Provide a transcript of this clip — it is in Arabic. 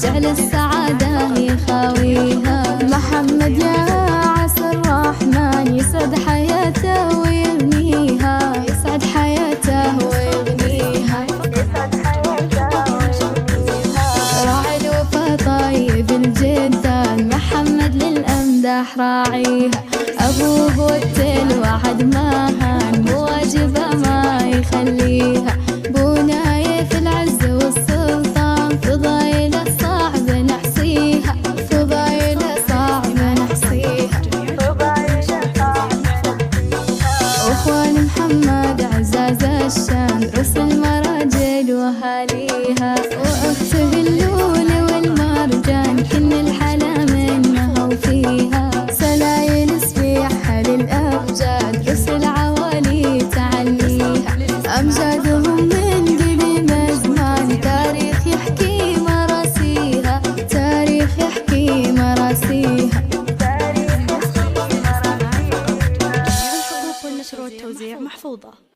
جعل السعادة يخاويها. محمد يا عسى الرحمن يسعد حياته ويغنيها، يسعد حياته ويغنيها، يسعد حياته ويغنيها. راعي الوفا طيب الجدان، محمد للأمدح راعيها. أبوه والتل وعد ما هان، بواجبه ما يخليها. بنايه في العز والسلطان، فضايله صعب نحصيها، فضايله صعب نحصيها، فضايله صعب نحصيها. أخوان محمد عزاز الشان، رؤوس المراجل وأهاليها. وأخته اللولة والمرجان، كن الحلا منها وفيها. سلايل سبيحها للأمجاد، رؤوس العوالي تعليها. أمجادهم من قديم زمان، تاريخ يحكي مراسيها، تاريخ يحكي مراسيها، تاريخ يحكي مراسيها. الحقوق والنشر والتوزيع محفوظة.